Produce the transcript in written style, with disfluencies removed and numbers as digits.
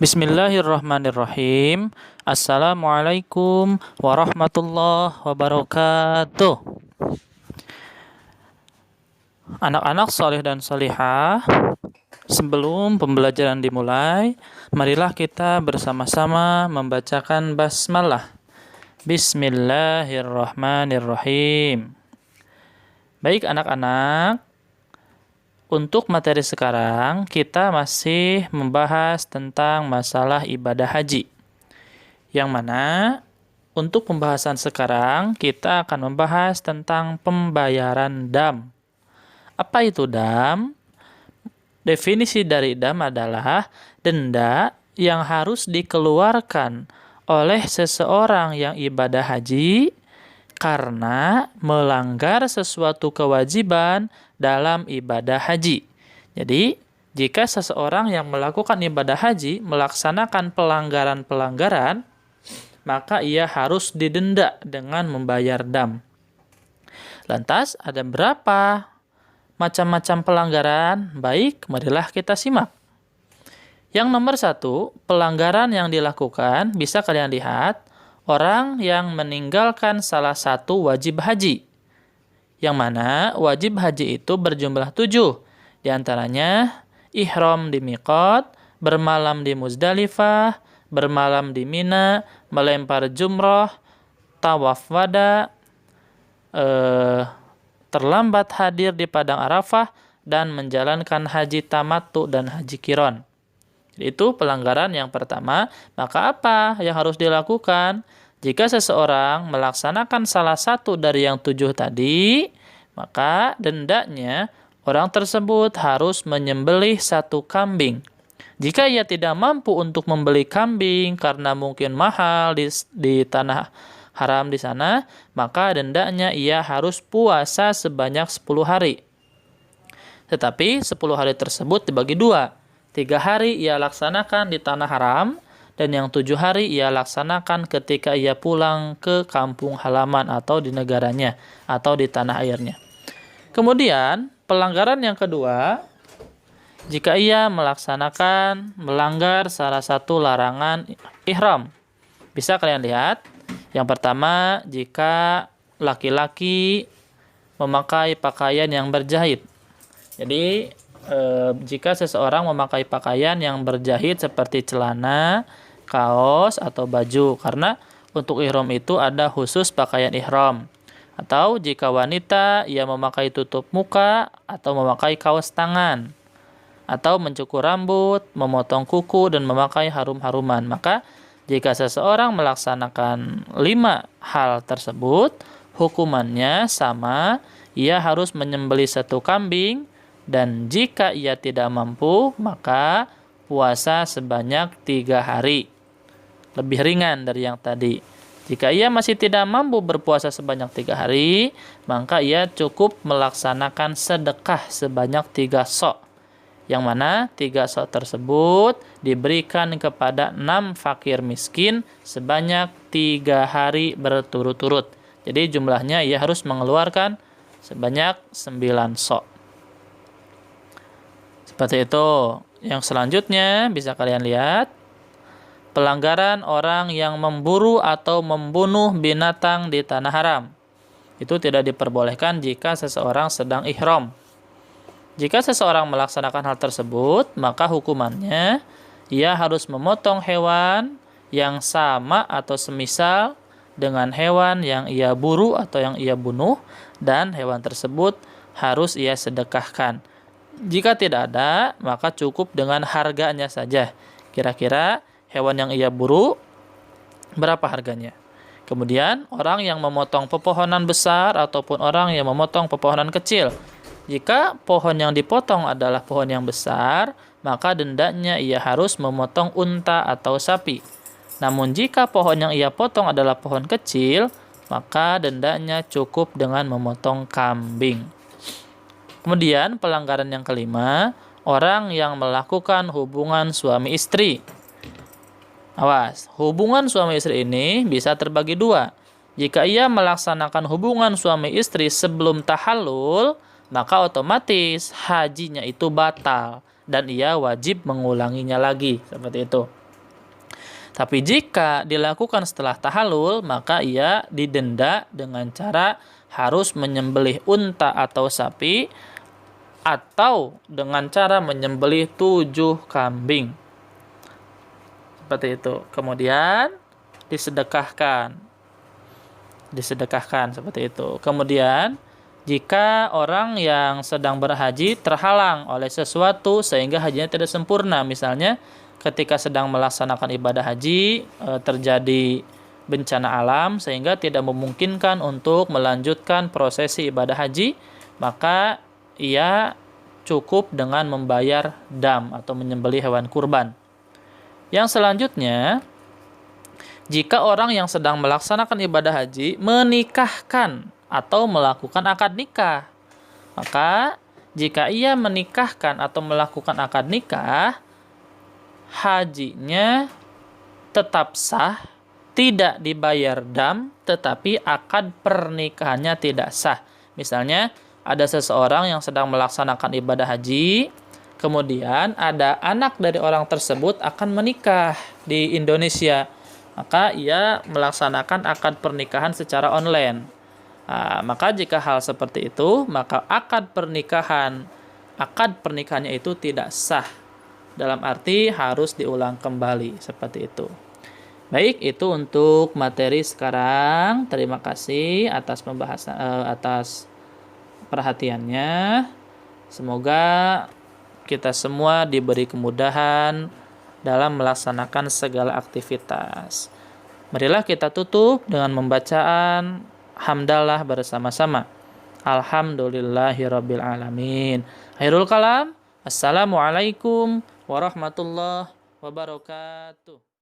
Bismillahirrahmanirrahim. Assalamualaikum warahmatullahi wabarakatuh. Anak-anak soleh dan solihah, sebelum pembelajaran dimulai, marilah kita bersama-sama membacakan basmalah. Bismillahirrahmanirrahim. Baik anak-anak, untuk materi sekarang, kita masih membahas tentang masalah ibadah haji. Yang mana, untuk pembahasan sekarang, kita akan membahas tentang pembayaran dam. Apa itu dam? Definisi dari dam adalah denda yang harus dikeluarkan oleh seseorang yang ibadah haji karena melanggar sesuatu kewajiban dalam ibadah haji. Jadi, jika seseorang yang melakukan ibadah haji melaksanakan pelanggaran-pelanggaran, maka ia harus didenda dengan membayar dam. Lantas, ada berapa macam-macam pelanggaran? Baik, marilah kita simak. Yang nomor 1, pelanggaran yang dilakukan, bisa kalian lihat, orang yang meninggalkan salah satu wajib haji. Yang mana wajib haji itu berjumlah 7. Di antaranya, ihram di miqat, bermalam di Muzdalifah, bermalam di Mina, melempar jumrah, tawaf wada, terlambat hadir di Padang Arafah, dan menjalankan haji tamattu dan haji qiran. Itu pelanggaran yang pertama. Maka apa yang harus dilakukan? Jika seseorang melaksanakan salah satu dari yang 7 tadi, maka dendanya orang tersebut harus menyembelih 1 kambing. Jika ia tidak mampu untuk membeli kambing karena mungkin mahal di tanah haram di sana, maka dendanya ia harus puasa sebanyak 10 hari. Tetapi 10 hari tersebut dibagi 2. 3 hari ia laksanakan di tanah haram, dan yang 7 hari ia laksanakan ketika ia pulang ke kampung halaman atau di negaranya atau di tanah airnya. Kemudian, pelanggaran yang kedua, jika ia melanggar salah satu larangan ihram. Bisa kalian lihat. Yang pertama, jika laki-laki memakai pakaian yang berjahit. Jadi, jika seseorang memakai pakaian yang berjahit seperti celana, kaos, atau baju, karena untuk ihram itu ada khusus pakaian ihram. Atau jika wanita, ia memakai tutup muka atau memakai kaos tangan, atau mencukur rambut, memotong kuku, dan memakai harum-haruman. Maka jika seseorang melaksanakan 5 hal tersebut, hukumannya sama, ia harus menyembelih 1 kambing, dan jika ia tidak mampu, maka puasa sebanyak 3 hari. Lebih ringan dari yang tadi. Jika ia masih tidak mampu berpuasa sebanyak 3 hari, maka ia cukup melaksanakan sedekah sebanyak 3 sok. Yang mana 3 sok tersebut diberikan kepada 6 fakir miskin sebanyak 3 hari berturut-turut. Jadi jumlahnya ia harus mengeluarkan sebanyak 9 sok. Seperti itu. Yang selanjutnya bisa kalian lihat. Pelanggaran orang yang memburu atau membunuh binatang di tanah haram. Itu tidak diperbolehkan jika seseorang sedang ihram. Jika seseorang melaksanakan hal tersebut, maka hukumannya ia harus memotong hewan yang sama atau semisal dengan hewan yang ia buru atau yang ia bunuh, dan hewan tersebut harus ia sedekahkan. Jika tidak ada, maka cukup dengan harganya saja. Kira-kira hewan yang ia buru, berapa harganya? Kemudian, orang yang memotong pepohonan besar ataupun orang yang memotong pepohonan kecil. Jika pohon yang dipotong adalah pohon yang besar, maka dendanya ia harus memotong unta atau sapi. Namun jika pohon yang ia potong adalah pohon kecil, maka dendanya cukup dengan memotong kambing. Kemudian, pelanggaran yang kelima, orang yang melakukan hubungan suami istri. Awas, hubungan suami istri ini bisa terbagi 2. Jika ia melaksanakan hubungan suami istri sebelum tahallul, maka otomatis hajinya itu batal dan ia wajib mengulanginya lagi. Seperti itu. Tapi jika dilakukan setelah tahallul, maka ia didenda dengan cara harus menyembelih unta atau sapi, atau dengan cara menyembelih 7 kambing. Seperti itu. Kemudian disedekahkan. Disedekahkan seperti itu. Kemudian jika orang yang sedang berhaji terhalang oleh sesuatu sehingga hajinya tidak sempurna, misalnya ketika sedang melaksanakan ibadah haji terjadi bencana alam sehingga tidak memungkinkan untuk melanjutkan prosesi ibadah haji, maka ia cukup dengan membayar dam atau menyembelih hewan kurban. Yang selanjutnya, jika orang yang sedang melaksanakan ibadah haji menikahkan atau melakukan akad nikah, maka jika ia menikahkan atau melakukan akad nikah, hajinya tetap sah, tidak dibayar dam, tetapi akad pernikahannya tidak sah. Misalnya, ada seseorang yang sedang melaksanakan ibadah haji, kemudian ada anak dari orang tersebut akan menikah di Indonesia, maka ia melaksanakan akad pernikahan secara online. Nah, maka jika hal seperti itu, maka akad pernikahannya itu tidak sah. Dalam arti harus diulang kembali, seperti itu. Baik, itu untuk materi sekarang. Terima kasih atas pembahasan atas perhatiannya. Semoga kita semua diberi kemudahan dalam melaksanakan segala aktivitas. Marilah kita tutup dengan membacaan hamdalah bersama-sama. Alhamdulillahirabbil alamin. Akhirul kalam. Assalamualaikum warahmatullahi wabarakatuh.